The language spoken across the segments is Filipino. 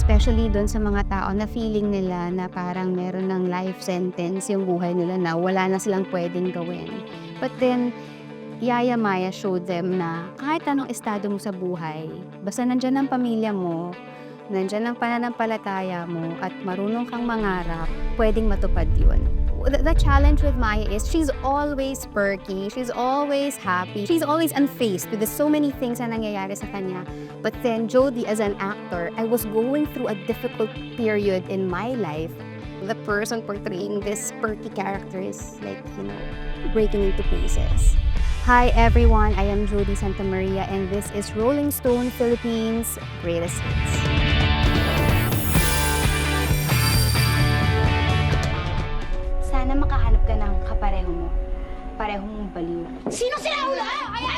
Especially dun sa mga tao na feeling nila na parang meron ng life sentence yung buhay nila na wala na silang pwedeng gawin. But then, Yaya Maya showed them na kahit anong estado mo sa buhay, basta nandyan ang pamilya mo, nandyan ang pananampalataya mo, at marunong kang mangarap, pwedeng matupad yun. The challenge with Maya is she's always perky, she's always happy, she's always unfazed with the so many things na nangyayari sa kanya. But then Jodie as an actor, I was going through a difficult period in my life. The person portraying this perky character is like, breaking into pieces. Hi everyone, I am Jodie Santa Maria and this is Rolling Stone Philippines Greatest Hits. Sana makahanap ka ng kapareho mo. Pareho mong baliw. Sino sila ulo? Ano?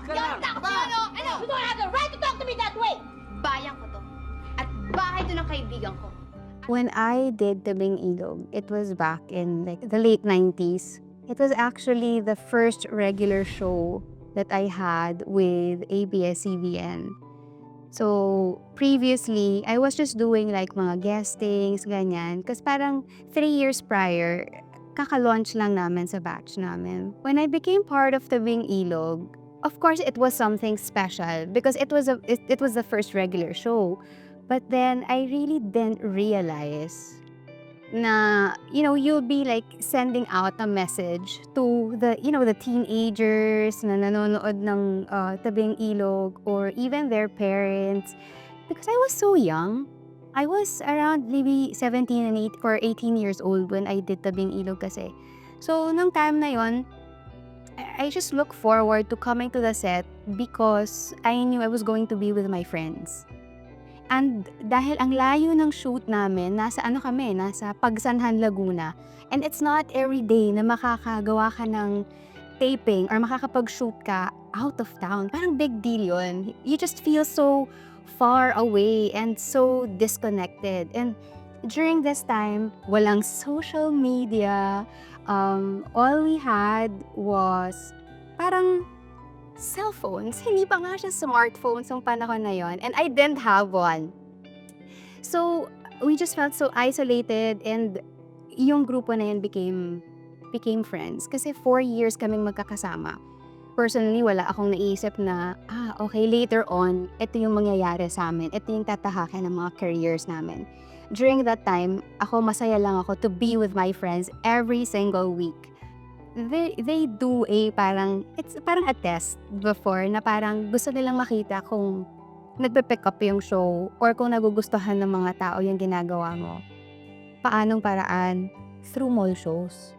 Yung takot sila, ano? You don't have the right to talk to me that way! Bayan ko to. At bahay to ng kaibigan ko. When I did Tabing Ilog, it was back in the late 90s. It was actually the first regular show that I had with ABS-CBN. So, previously, I was just doing mga guestings, ganyan. Kasi parang 3 years prior, kaka-launch lang namin sa batch namin. When I became part of Tabing Ilog, of course, it was something special because it was the first regular show. But then, I really didn't realize na, you'll be sending out a message to the teenagers na nanonood ng Tabing Ilog or even their parents. Because I was so young. I was around maybe 17 and 18 years old when I did Tabing Ilog kasi. So, nung time na yon, I just look forward to coming to the set because I knew I was going to be with my friends. And dahil ang layo ng shoot namin, nasa Pagsanhan, Laguna. And it's not every day na makakagawa ka ng taping or makakapag-shoot ka out of town. Parang big deal yun. You just feel so far away and so disconnected. And during this time, walang social media. All we had was parang cellphones. Hindi pa nga siya smartphones yung panahon na yon, and I didn't have one. So, we just felt so isolated and yung grupo na yun became friends. Kasi 4 years kaming magkakasama. Personally, wala akong naisip na, okay, later on, ito yung mangyayari sa amin. Ito yung tatahakin ng mga careers namin. During that time, masaya lang ako to be with my friends every single week. They do it's parang a test before na parang gusto nilang makita kung nagpe-pick up yung show or kung nagugustuhan ng mga tao yung ginagawa mo. Paanong paraan? Through mall shows.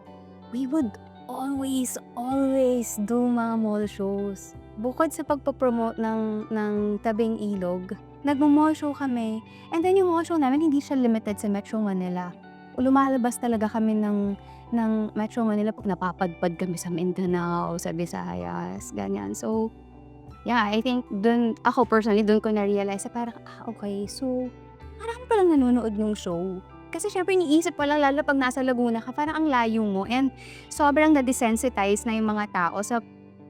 We would always do mga mall shows. Bukod sa pagpapromote ng Tabing Ilog, nag-mall show kami. And then yung mall show namin, hindi siya limited sa Metro Manila. Lumalabas talaga kami ng Metro Manila pag napapadpad kami sa Mindanao, sa Visayas, ganyan. So, yeah, I think ako personally, dun ko na-realize parang, okay, so, parang palang nanonood ng show. Kasi syempre, iniisip ko lang, lalo pag nasa Laguna ka, parang ang layo mo. And sobrang na-desensitize na yung mga tao sa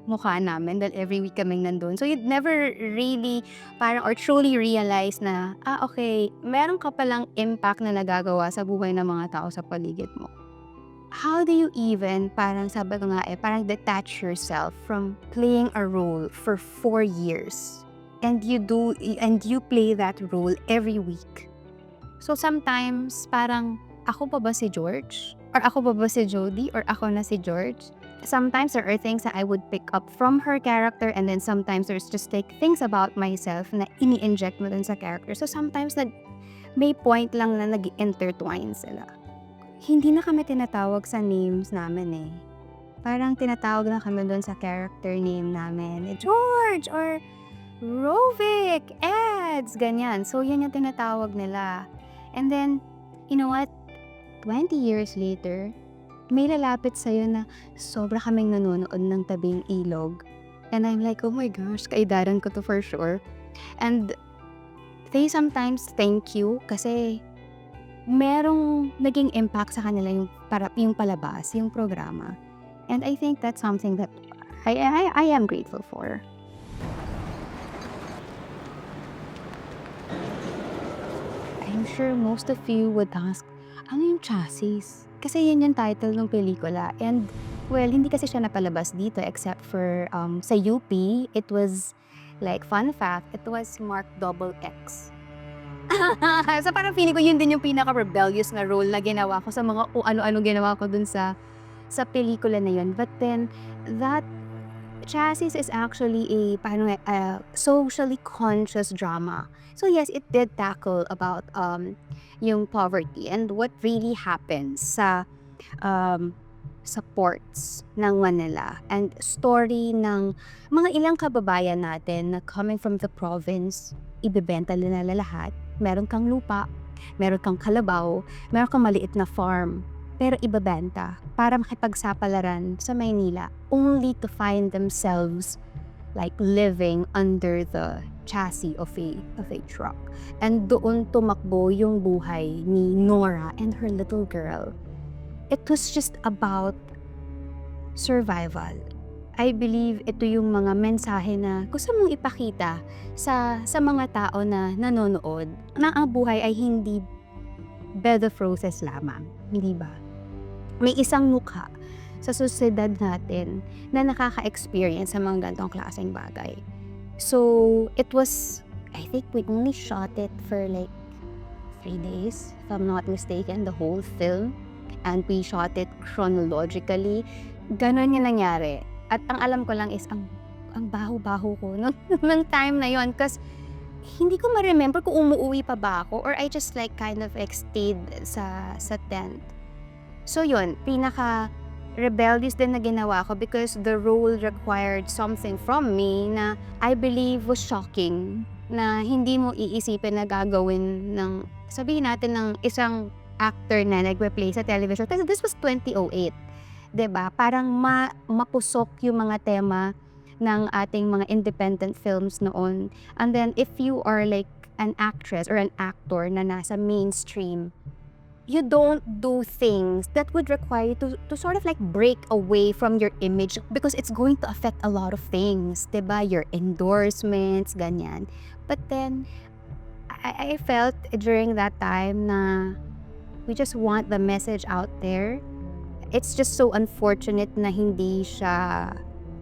mukha namin dahil every week kaming nandun. So, you'd never really or truly realize na, okay, meron ka palang impact na nagagawa sa buhay ng mga tao sa paligid mo. How do you even, sabi ko nga parang detach yourself from playing a role for 4 years and you play that role every week? So sometimes parang ako pa ba si George? Or ako pa ba si Jodie? Or ako na si George? Sometimes there are things that I would pick up from her character and then sometimes there's just things about myself na ini-inject mo dun sa character. So sometimes may point lang na nag-intertwine sila. Hindi na kami tinatawag sa names namin Parang tinatawag na kami doon sa character name namin. George or Rovic, Eds, ganyan. So, yan yung tinatawag nila. And then, you know what? 20 years later, may lalapit sa'yo na sobra kaming nanonood ng Tabing Ilog. And I'm like, oh my gosh, kaidaran ko to for sure. And they sometimes thank you kasi merong naging impact sa kanila yung palabas, yung programa. And I think that's something that I am grateful for. I'm sure most of you would ask, ano yung chassis? Kasi yun yung title ng pelikula. And, well, hindi kasi siya napalabas dito except for sa UP, it was, like, fun fact, it was marked XX. So parang feeling ko yun din yung pinaka-rebellious na role na ginawa ko sa mga kung ano-ano ginawa ko dun sa pelikula na yun. But then, that chassis is actually a socially conscious drama. So yes, it did tackle about yung poverty and what really happens sa ports ng Manila and story ng mga ilang kababayan natin na coming from the province, ibebenta nila lahat. Meron kang lupa, meron kang kalabaw, meron kang maliit na farm, pero ibebenta para makipagsapalaran sa Maynila only to find themselves like living under the chassis of a truck. And doon tumakbo yung buhay ni Nora and her little girl. It was just about survival. I believe ito yung mga mensahe na gusto mong ipakita sa mga tao na nanonood na ang buhay ay hindi bed of roses lamang, hindi ba? May isang mukha sa sosyedad natin na nakaka-experience sa mga gantong klaseng bagay. So, it was, I think we only shot it for like 3 days, if I'm not mistaken, the whole film. And we shot it chronologically. Ganon yung nangyari. At ang alam ko lang is ang baho-baho ko nung time na yon, kasi hindi ko ma-remember kung umuwi pa ba ako or I just like kind of like stayed sa tent. So yun, pinaka-rebellious din na ginawa ko because the role required something from me na I believe was shocking, na hindi mo iisipin na gagawin ng, sabihin natin, ng isang actor na nagpe-play sa television. Kasi this was 2008. 'Di ba? Parang mapusok yung mga tema ng ating mga independent films noon. And then if you are like an actress or an actor na nasa mainstream, you don't do things that would require you to sort of like break away from your image because it's going to affect a lot of things, 'di ba? Your endorsements, ganyan. But then I felt during that time na we just want the message out there. It's just so unfortunate na hindi siya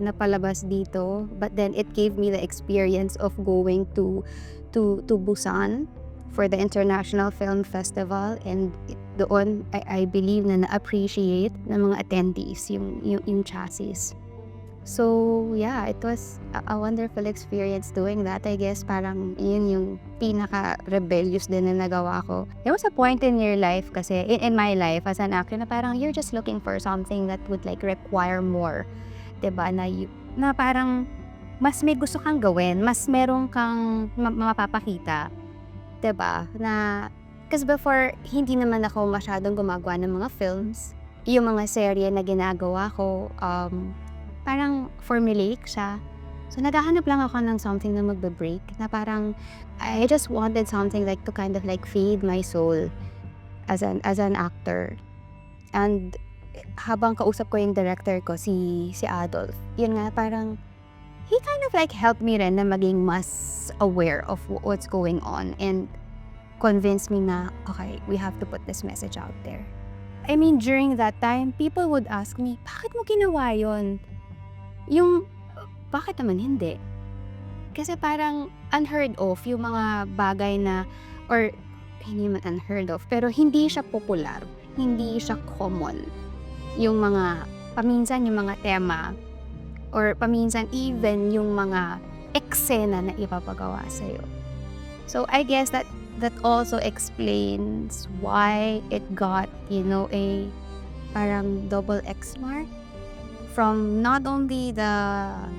napalabas dito. But then it gave me the experience of going to Busan for the International Film Festival, and doon I believe na na-appreciate ng mga attendees yung chassis. So yeah, it was a wonderful experience doing that. I guess parang yun yung pinaka-rebellious din na nagawa ko. There was a point in your life kasi, in my life as an actor, na parang you're just looking for something that would like require more. 'Di ba? Na parang mas may gusto kang gawin, mas meron kang mapapakita. 'Di ba? Na, kasi before, hindi naman ako masyadong gumagawa ng mga films. Yung mga serye na ginagawa ko, parang formulaic siya. So, naghahanap lang ako ng something na magbe-break, na parang I just wanted something like to kind of like feed my soul as an actor. And habang kausap ko yung director ko, si Adolf, yun nga, parang he kind of like helped me rin na maging mas aware of what's going on and convinced me na, okay, we have to put this message out there. I mean, during that time, people would ask me, bakit mo ginawa yun? Yung, bakit naman hindi? Kasi parang unheard of yung mga bagay na, or hindi man unheard of, pero hindi siya popular, hindi siya common. Yung mga, paminsan yung mga tema, or paminsan even yung mga eksena na ipapagawa sa'yo. So I guess that also explains why it got, a parang double X mark from not only the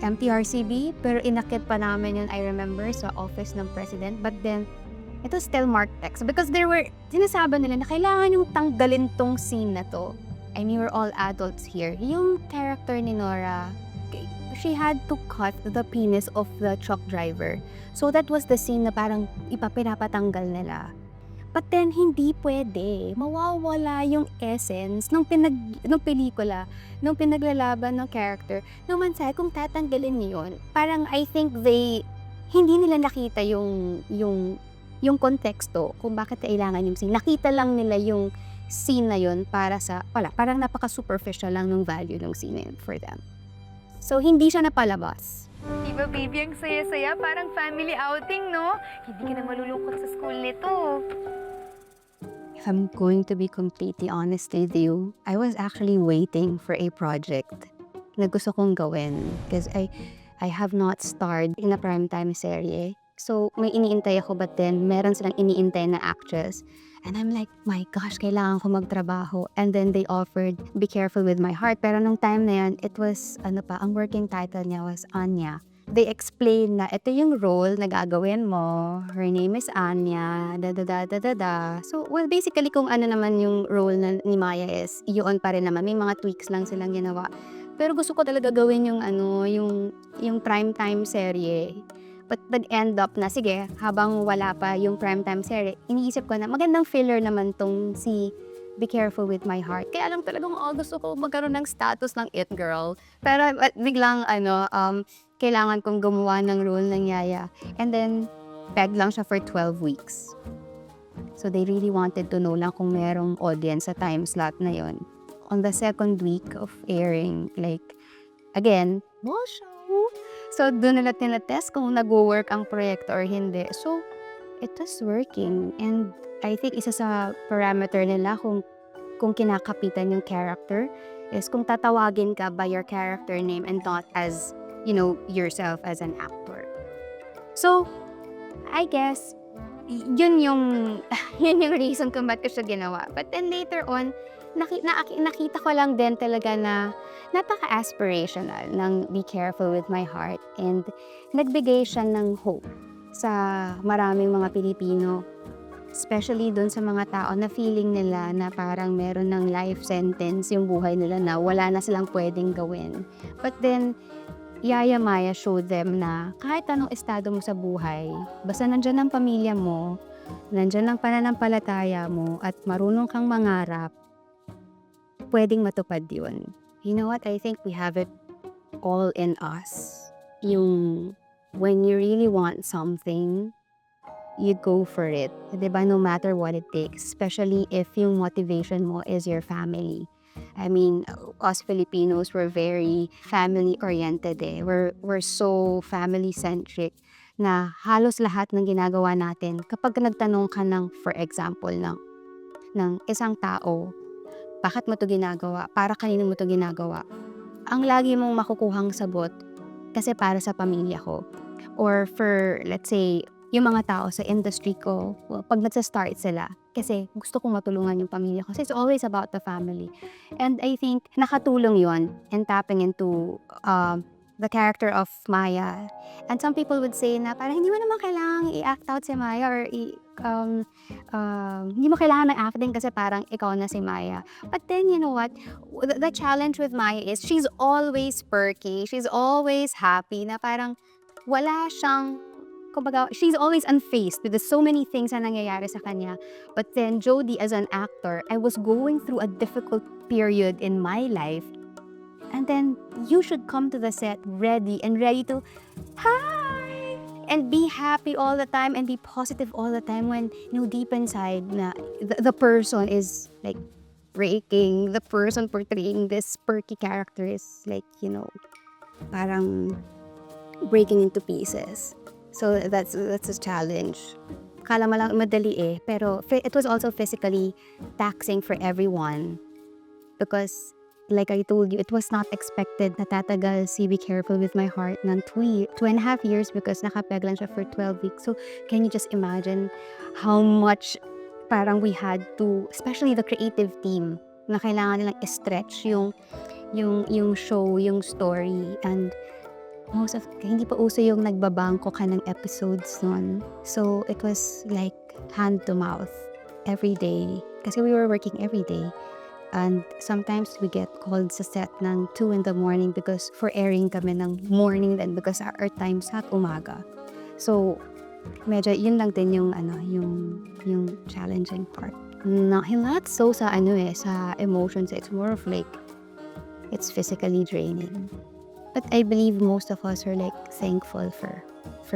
MTRCB, pero inakit pa namin yun, I remember, sa office ng president. But then, it was still marked X because sinasabi nila na kailangan yung tanggalin tong scene na to. I mean, we're all adults here. Yung character ni Nora, she had to cut the penis of the truck driver. So that was the scene na parang pinapatanggal nila. But then, hindi pwede. Mawawala yung essence nung pelikula, nung pinaglalaban ng character. Naman sa kung tatanggalin niyo yun, parang I think hindi nila nakita yung yung konteksto kung bakit kailangan yung scene. Nakita lang nila yung scene na yun parang napaka-superficial lang ng value ng scene na yun for them. So, hindi siya napalabas. Diba baby, ang saya-saya, parang family outing, no? Hindi ka na malulungkot sa school nito. If I'm going to be completely honest with you, I was actually waiting for a project na gusto kong gawin because I have not starred in a primetime serye. So, may iniintay ako but then meron silang iniintay na actress. And I'm like, my gosh, kailangan ko magtrabaho. And then they offered Be Careful With My Heart. Pero nung time na yun, it was, ang working title niya was Anya. They explained na ito yung role na gagawin mo. Her name is Anya, da-da-da-da-da-da. So, well, basically kung ano naman yung role ni Maya is, yun pa rin naman. May mga tweaks lang silang ginawa. Pero gusto ko talaga gawin yung primetime serye. But end up na, sige, habang wala pa yung primetime serye, iniisip ko na magandang filler naman tong si Be Careful With My Heart. Kaya lang talagang gusto ko magkaroon ng status ng it girl. Pero biglang kailangan kong gumawa ng role ng Yaya. And then, peg lang siya for 12 weeks. So they really wanted to know lang kung merong audience sa time slot na yon. On the second week of airing, like, again, no show. So, doon nila tinatest kung nag-work ang proyekto or hindi. So, it was working. And I think isa sa parameter nila kung kinakapitan yung character is kung tatawagin ka by your character name and not as, yourself as an actor. So, I guess, yun yung reason kung ba't ko siya ginawa. But then later on, nakita ko lang din talaga na napaka-aspirational ng Be Careful With My Heart and nagbigay siya ng hope sa maraming mga Pilipino, especially dun sa mga tao na feeling nila na parang meron ng life sentence yung buhay nila na wala na silang pwedeng gawin. But then, Yaya Maya showed them na kahit anong estado mo sa buhay, basta nandyan ang pamilya mo, nandyan ang pananampalataya mo at marunong kang mangarap, pwedeng matupad yun. You know what? I think we have it all in us. Yung when you really want something, you go for it. Diba? No matter what it takes. Especially if yung motivation mo is your family. I mean, us Filipinos, we're very family-oriented eh. We're so family-centric na halos lahat ng ginagawa natin, kapag nagtanong ka for example, ng isang tao, bakit mo to ginagawa? Para kanino mo to ginagawa? Ang lagi mong makukuhang sagot, kasi para sa pamilya ko. Or for, let's say, yung mga tao sa industry ko, pag nagsa-start sila, kasi gusto kong matulungan yung pamilya ko. So it's always about the family. And I think nakatulong yon in tapping into the character of Maya. And some people would say na parang hindi mo naman kailangang i-act out si Maya or hindi mo kailangan ng acting kasi parang ikaw na si Maya. But then, you know what? The challenge with Maya is she's always perky. She's always happy na parang wala siyang, kumbaga, she's always unfazed with the so many things na nangyayari sa kanya. But then, Jody, as an actor, I was going through a difficult period in my life. And then, you should come to the set ready to, hi! And be happy all the time and be positive all the time when, deep inside, na the person is, like, breaking. The person portraying this perky character is, like, parang breaking into pieces. So, that's a challenge. Kala mo lang madali eh. Pero, it was also physically taxing for everyone. Because, like I told you, it was not expected na tatagal si Be Careful With My Heart ng 2.5 years because nakapeg lang siya for 12 weeks. So, can you just imagine how much parang we had to, especially the creative team, na kailangan nilang stretch yung show, yung story. And hindi pa uso yung nagbabangko ka ng episodes nun. So, it was like hand to mouth every day. Kasi we were working every day. And sometimes we get called sa set ng 2 a.m. because for airing kami ng morning then because our time's at umaga. So, medyo yun lang din yung challenging part. Not so sa sa emotions. It's more of like, it's physically draining. But I believe most of us are like thankful for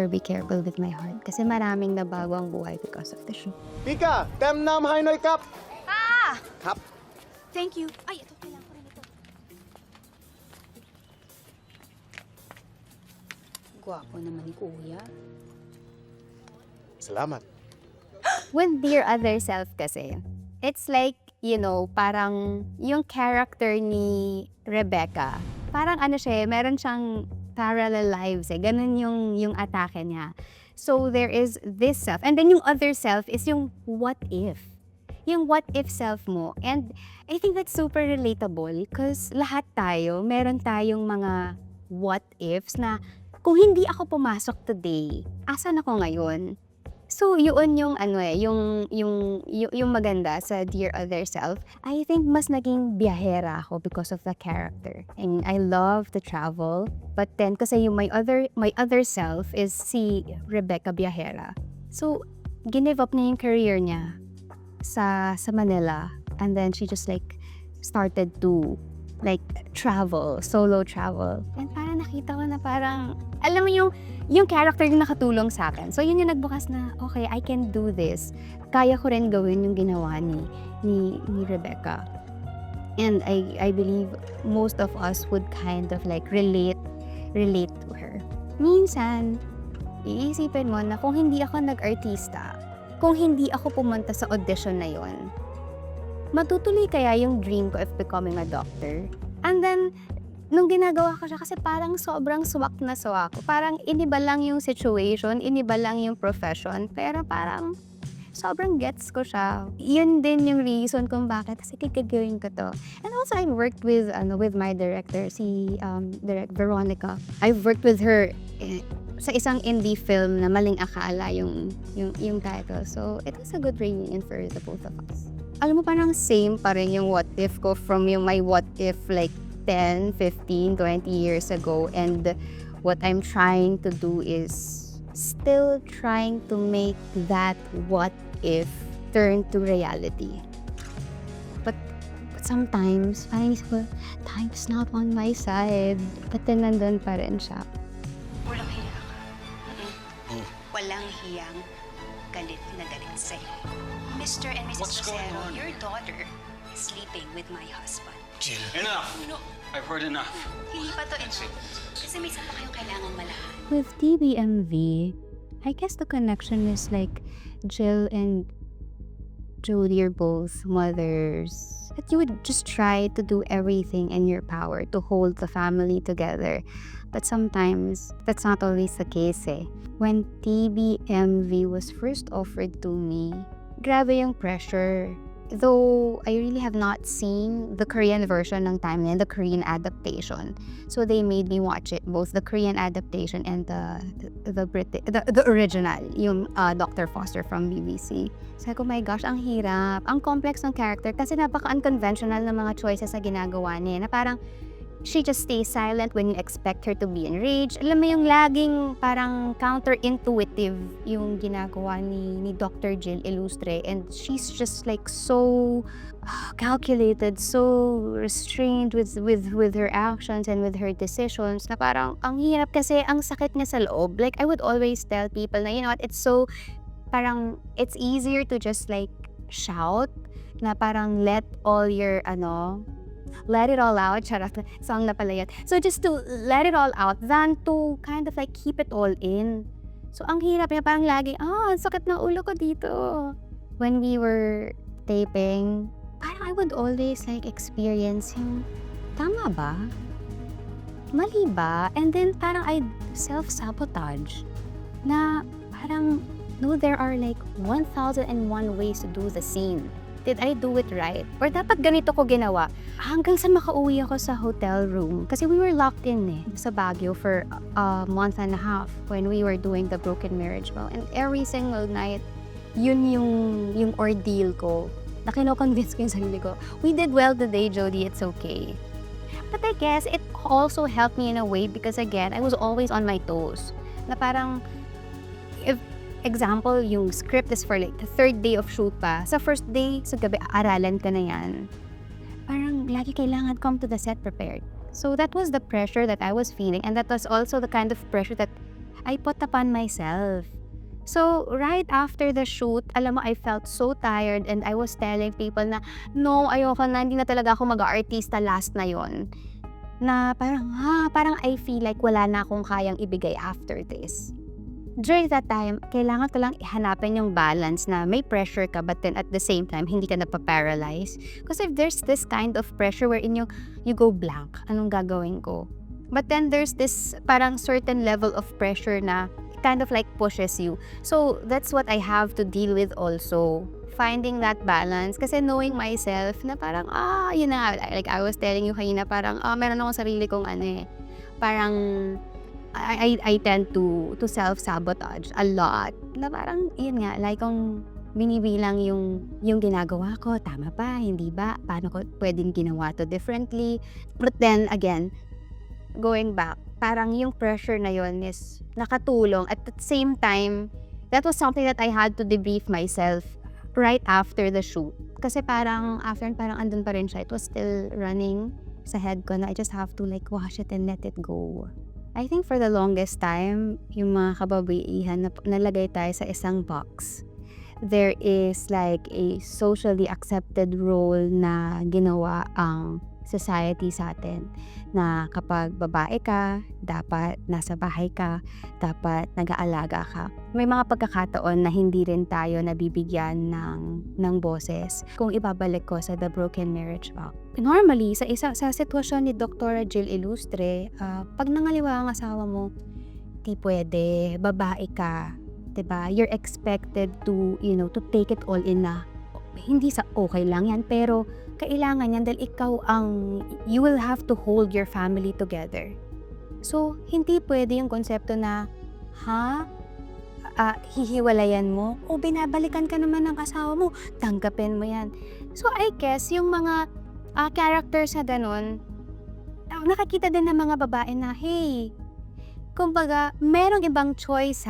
be careful with my heart. Kasi maraming nabago ang buhay because of the show. Pika, tem nam Hainoy Cup. Ah! Cup. Thank you. Ay, ito, kailangan ko rin ito. Gwapo naman ni Kuya. Salamat. With Dear Other Self kasi, it's like, parang yung character ni Rebecca, parang ano siya, meron siyang parallel lives ganun yung atake niya. So there is this self, and then yung other self is yung what if. Yung what if self mo. And I think that's super relatable because lahat tayo, meron tayong mga what ifs na kung hindi ako pumasok today, asan ako ngayon? So, yun yung yung maganda sa Dear Other Self. I think mas naging biyahera ako because of the character. I mean, I love to travel, but then kasi yung my other self is si Rebecca Biyahera. So, give up niya yung career niya sa Manila, and then she just like started to like travel, solo travel. And parang nakita ko na parang, alam mo yung character yung nakatulong sa akin. So yun yung nagbukas na, okay, I can do this. Kaya ko rin gawin yung ginawa ni Rebecca. And I believe most of us would kind of like relate to her. Minsan, iisipin mo na kung hindi ako nag-artista, kung hindi ako pumunta sa audition na yon, matutuloy kaya yung dream ko of becoming a doctor? And then, nung ginagawa ko siya, kasi parang sobrang swak na swak ko. Parang iniba lang yung situation, iniba lang yung profession, pero parang sobrang gets ko siya. Yun din yung reason kung bakit, kasi gagawin ko to. And also, I worked with my director, si Direct Veronica. I've worked with her sa isang indie film na Maling Akala yung title. So, it was a good reunion for the both of us. Alam mo, parang same pa rin yung what if ko from yung my what if like 10, 15, 20 years ago. And what I'm trying to do is still trying to make that what if turn to reality. But sometimes, parang isip ko, time's not on my side. But then nandun pa rin siya. Walang hiya ka. Walang hiyang galit na galit sa'yo. Mr. and Mrs. What's going Rosero, on? your daughter is sleeping with my husband. Jill. Enough! No, I've heard enough. hindi pa to enough. Kasi may isa pa kayong kailangang malahan. With TBMV, I guess the connection is like Jill and Jodie are both mothers. That you would just try to do everything in your power to hold the family together. But sometimes, that's not always the case When TBMV was first offered to me, grabe yung pressure. Though I really have not seen the Korean version ng Timeline, the Korean adaptation. So they made me watch it, both the Korean adaptation and the original, yung Dr. Foster from BBC. Sabi ko, my gosh, ang hirap. Ang complex ng character kasi napaka-unconventional ng mga choices na ginagawa niya. Na parang she just stays silent when you expect her to be enraged. Alam mo yung laging parang counterintuitive yung ginagawa ni Dr. Jill Illustre. And she's just like so calculated, so restrained with her actions and with her decisions na parang ang hirap kasi ang sakit niya sa loob. Like I would always tell people na, you know what, it's so parang it's easier to just like shout na parang let it all out, charot, song na pala yun. So just to let it all out than to kind of like keep it all in. So ang hirap niya, parang lagi, ang sakit na ulo ko dito. When we were taping, parang I would always like experience yung, tama ba? Mali ba? And then parang I'd self-sabotage na parang, no, there are like 1,001 ways to do the scene. Did I do it right? Or dapat ganito ko ginawa? Hanggang sa makauwi ako sa hotel room. Kasi we were locked in sa Baguio for a month and a half when we were doing the Broken Marriage Vow. And every single night, yun yung ordeal ko. Na kino-convince ko yung sarili ko, we did well today, Jodie, it's okay. But I guess it also helped me in a way because again, I was always on my toes. Na parang, if example, yung script is for like the third day of shoot pa. Sa first day, sa gabi, aralan ka na yan. Parang lagi kailangan come to the set prepared. So that was the pressure that I was feeling, and that was also the kind of pressure that I put upon myself. So, right after the shoot, alam mo, I felt so tired and I was telling people na, no, ayoko na, hindi na talaga ako mag-aartista last na yon. Na parang I feel like wala na akong kayang ibigay after this. During that time, kailangan ko lang ihanapin yung balance na may pressure ka but then at the same time, hindi ka napaparalyze. Because if there's this kind of pressure wherein you go blank, anong gagawin ko? But then there's this parang certain level of pressure na kind of like pushes you. So that's what I have to deal with also. Finding that balance. Kasi knowing myself na parang, yun na nga, like I was telling you kanina, parang, meron akong sarili kong parang, I tend to self-sabotage a lot. Na parang, yun nga, like kung binibilang yung ginagawa ko, tama ba, hindi ba, paano ko pwedeng ginawa to differently. But then again, going back, parang yung pressure na yun is nakatulong. At the same time, that was something that I had to debrief myself right after the shoot. Kasi parang after, parang andun pa rin siya. It was still running sa head ko na I just have to like wash it and let it go. I think for the longest time, yung mga kababaihan na nalagay tayo sa isang box. There is like a socially accepted role na ginawa ang society sa atin na kapag babae ka, dapat nasa bahay ka, dapat nag-aalaga ka. May mga pagkakataon na hindi rin tayo nabibigyan ng boses. Kung ibabalik ko sa The Broken Marriage Vow. Normally, sa sitwasyon ni Dr. Jill Ilustre, pag nangaliwa ang asawa mo, di pwede, babae ka, 'di ba? You're expected to, to take it all in na hindi sa okay lang yan, pero kailangan yan dahil you will have to hold your family together. So, hindi pwede yung konsepto na, hihiwalayan mo o binabalikan ka naman ng asawa mo, tanggapin mo yan. So, I guess, yung mga characters na ganun, nakakita din ng mga babae na, hey, kumbaga, merong ibang choice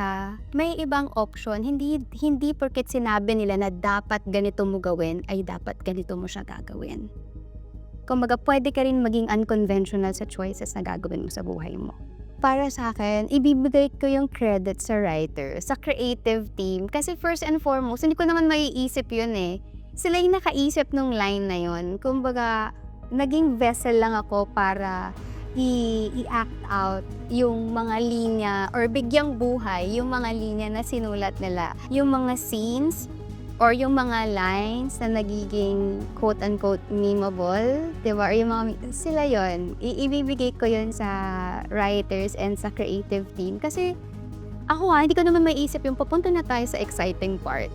may ibang option. Hindi porket sinabi nila na dapat ganito mo gawin, ay dapat ganito mo siya gagawin. Kumbaga, pwede ka rin maging unconventional sa choices na gagawin mo sa buhay mo. Para sa akin, ibibigay ko yung credit sa writer, sa creative team. Kasi first and foremost, hindi ko naman maiisip yun eh. Sila yung nakaisip nung line na yun. Kumbaga, naging vessel lang ako para i-act out yung mga linya or bigyang buhay yung mga linya na sinulat nila. Yung mga scenes or yung mga lines na nagiging quote-unquote memeable, diba? Or yung sila yon. Ibibigay ko yun sa writers and sa creative team. Kasi ako hindi ko naman maiisip yung papunta na tayo sa exciting part.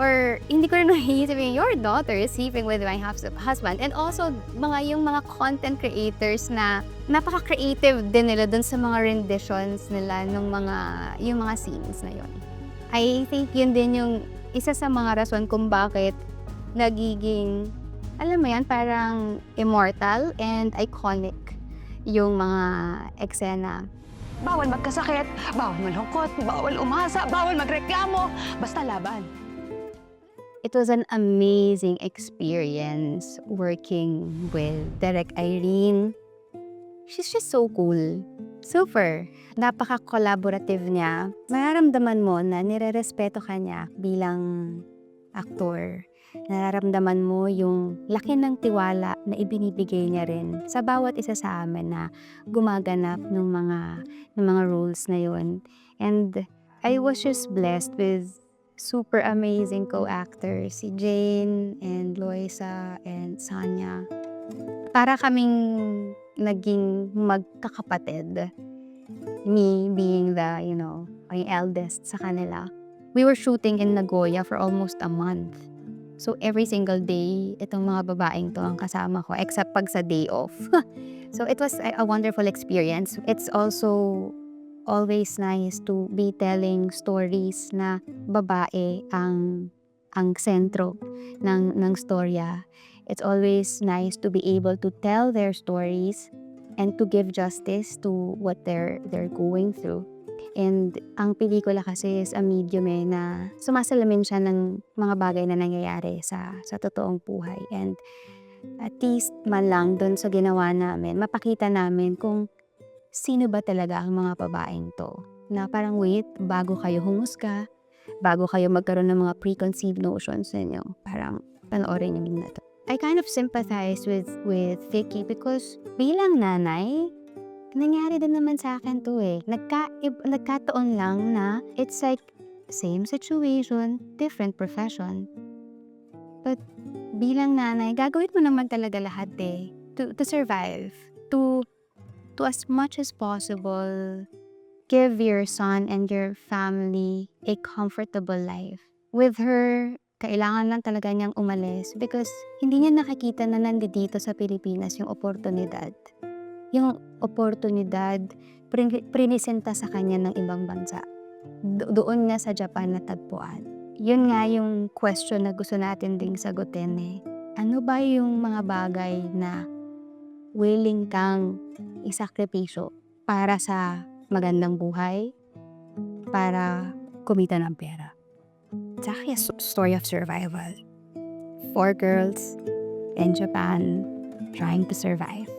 Or hindi ko rin nahihisip yung your daughter is sleeping with my husband. And also, yung mga content creators na napaka-creative din nila dun sa mga renditions nila yung mga scenes na yun. I think yun din yung isa sa mga rason kung bakit nagiging, alam mo yan, parang immortal and iconic yung mga eksena. Bawal magkasakit, bawal malungkot, bawal umasa, bawal magreklamo, basta laban. It was an amazing experience working with Direk Irene. She's just so cool. Super. Napaka-collaborative niya. Mararamdaman mo na nire-respeto ka niya bilang aktor. Nararamdaman mo yung laki ng tiwala na ibinibigay niya rin sa bawat isa sa amin na gumaganap ng mga roles na yun. And I was just blessed with super amazing co-actors, si Jane and Loisa and Sanya. Para kaming naging magkakapatid. Me being the, yung eldest sa kanila. We were shooting in Nagoya for almost a month. So every single day, itong mga babaeng to ang kasama ko, except pag sa day off. So it was a wonderful experience. It's also always nice to be telling stories na babae ang sentro ng storya. It's always nice to be able to tell their stories and to give justice to what they're going through. And ang pelikula kasi is a medium na sumasalamin siya ng mga bagay na nangyayari sa totoong buhay. And at least man lang dun sa ginawa namin, mapakita namin kung sino ba talaga ang mga babaeng to. na parang wait, bago kayo humusga, bago kayo magkaroon ng mga preconceived notions ninyo, parang panoorin niyo muna to. I kind of sympathize with Vicky because bilang nanay, nangyari din naman sa akin to eh. Nagkataon lang na it's like same situation, different profession. But bilang nanay, gagawin mo naman talaga lahat eh to survive, to as much as possible give your son and your family a comfortable life. With her, kailangan lang talaga niyang umalis because hindi niya nakikita na nandito sa Pilipinas yung oportunidad. Yung oportunidad prinisenta sa kanya ng ibang bansa. Doon nga sa Japan natagpuan. Yun nga yung question na gusto natin ding sagutin eh. Ano ba yung mga bagay na willing kang isakripisyo para sa magandang buhay, para kumita ng pera? It's actually a story of survival. 4 girls in Japan trying to survive.